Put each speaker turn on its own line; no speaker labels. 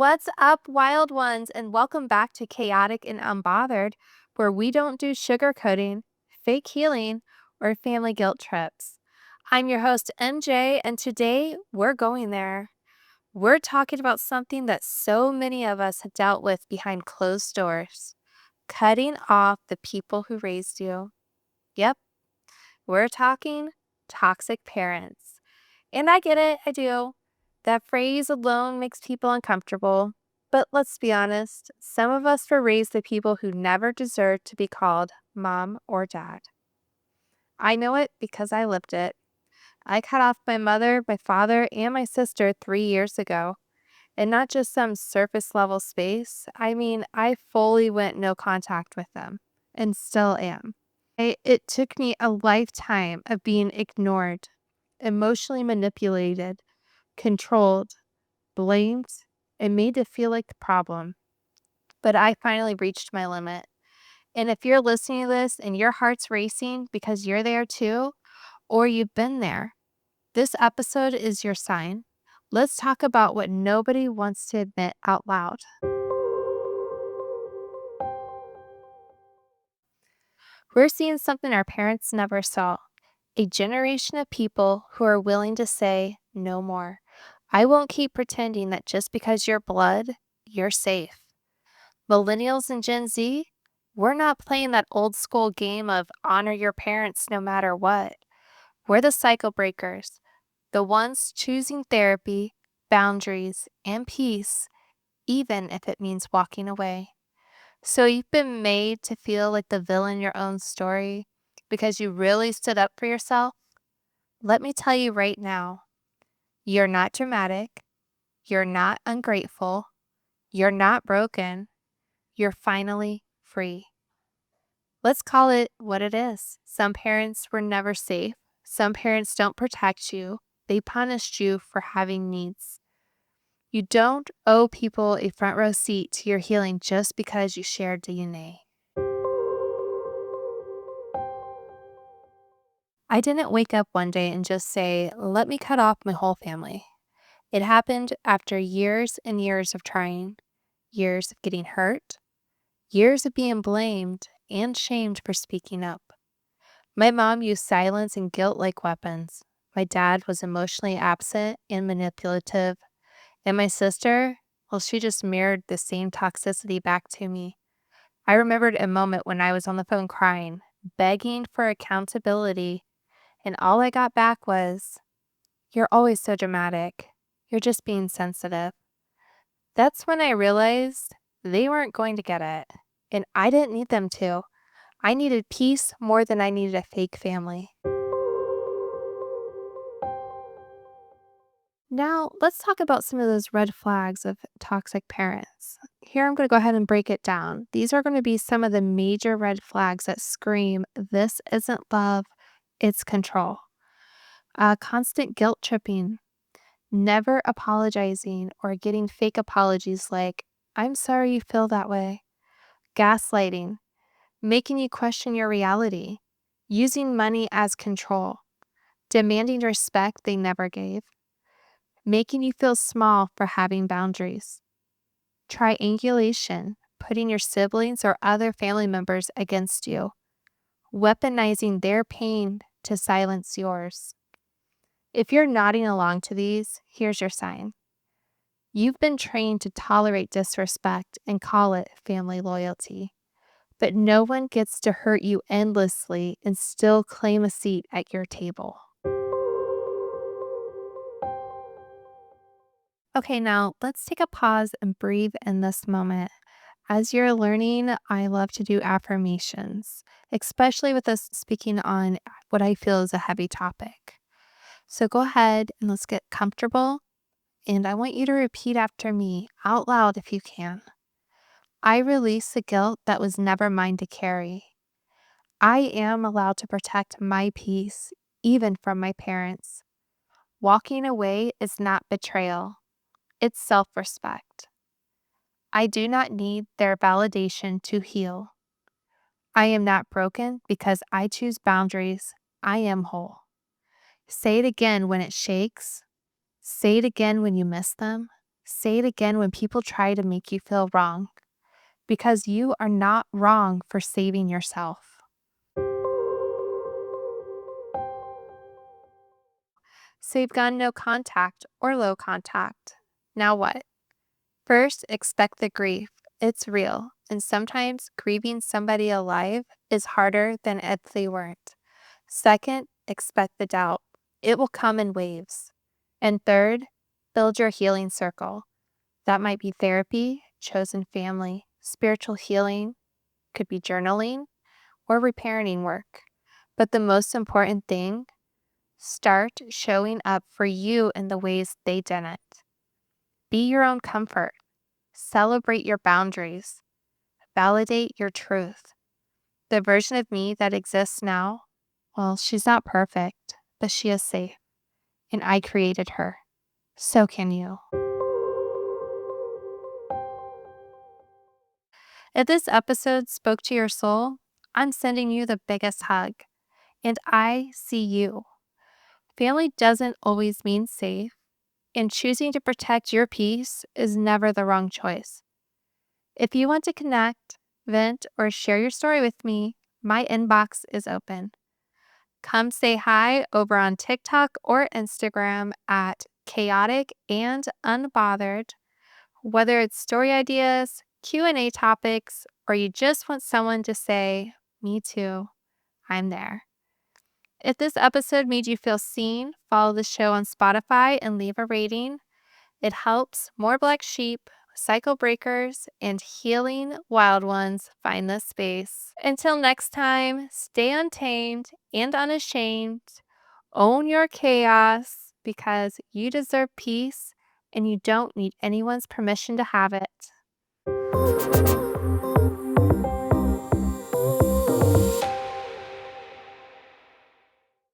What's up, wild ones, and welcome back to Chaotic and Unbothered, where we don't do sugarcoating, fake healing, or family guilt trips. I'm your host, MJ, and today we're going there. We're talking about something that so many of us have dealt with behind closed doors: cutting off the people who raised you. Yep, we're talking toxic parents. And I get it, I do. That phrase alone makes people uncomfortable. But let's be honest, some of us were raised by people who never deserved to be called mom or dad. I know it because I lived it. I cut off my mother, my father, and my sister 3 years ago. And not just some surface level space. I mean, I fully went no contact with them and still am. It took me a lifetime of being ignored, emotionally manipulated, controlled, blamed, and made to feel like the problem. But I finally reached my limit. And if you're listening to this and your heart's racing because you're there too, or you've been there, this episode is your sign. Let's talk about what nobody wants to admit out loud. We're seeing something our parents never saw: a generation of people who are willing to say no more. I won't keep pretending that just because you're blood, you're safe. Millennials and Gen Z, we're not playing that old school game of honor your parents no matter what. We're the cycle breakers, the ones choosing therapy, boundaries, and peace, even if it means walking away. So you've been made to feel like the villain in your own story because you really stood up for yourself? Let me tell you right now, you're not dramatic, you're not ungrateful, you're not broken, you're finally free. Let's call it what it is. Some parents were never safe. Some parents don't protect you. They punished you for having needs. You don't owe people a front row seat to your healing just because you shared DNA. I didn't wake up one day and just say, let me cut off my whole family. It happened after years and years of trying, years of getting hurt, years of being blamed and shamed for speaking up. My mom used silence and guilt like weapons. My dad was emotionally absent and manipulative. And my sister, well, she just mirrored the same toxicity back to me. I remembered a moment when I was on the phone crying, begging for accountability, and all I got back was, "You're always so dramatic. You're just being sensitive." That's when I realized they weren't going to get it, and I didn't need them to. I needed peace more than I needed a fake family. Now, let's talk about some of those red flags of toxic parents. Here, I'm going to go ahead and break it down. These are going to be some of the major red flags that scream, this isn't love, it's control. Constant guilt tripping, never apologizing or getting fake apologies like, I'm sorry you feel that way. Gaslighting, making you question your reality. Using money as control. Demanding respect they never gave. Making you feel small for having boundaries. Triangulation, putting your siblings or other family members against you. Weaponizing their pain to silence yours. If you're nodding along to these, here's your sign. You've been trained to tolerate disrespect and call it family loyalty. But no one gets to hurt you endlessly and still claim a seat at your table. Okay, now let's take a pause and breathe in this moment. As you're learning, I love to do affirmations, especially with us speaking on what I feel is a heavy topic. So go ahead and let's get comfortable. And I want you to repeat after me out loud if you can. I release the guilt that was never mine to carry. I am allowed to protect my peace, even from my parents. Walking away is not betrayal, it's self-respect. I do not need their validation to heal. I am not broken because I choose boundaries. I am whole. Say it again when it shakes. Say it again when you miss them. Say it again when people try to make you feel wrong, because you are not wrong for saving yourself. So you've gone no contact or low contact. Now what? First, expect the grief. It's real, and sometimes grieving somebody alive is harder than if they weren't. Second, expect the doubt. It will come in waves. And third, build your healing circle. That might be therapy, chosen family, spiritual healing, could be journaling, or reparenting work. But the most important thing, start showing up for you in the ways they didn't. Be your own comfort. Celebrate your boundaries. Validate your truth. The version of me that exists now, well, she's not perfect, but she is safe. And I created her. So can you. If this episode spoke to your soul, I'm sending you the biggest hug. And I see you. Family doesn't always mean safe, and choosing to protect your peace is never the wrong choice. If you want to connect, vent, or share your story with me, my inbox is open. Come say hi over on TikTok or Instagram at Chaotic and Unbothered. Whether it's story ideas, Q&A topics, or you just want someone to say, "Me too," I'm there. If this episode made you feel seen, follow the show on Spotify and leave a rating. It helps more Black sheep, cycle breakers, and healing wild ones find this space. Until next time, stay untamed and unashamed. Own your chaos because you deserve peace and you don't need anyone's permission to have it.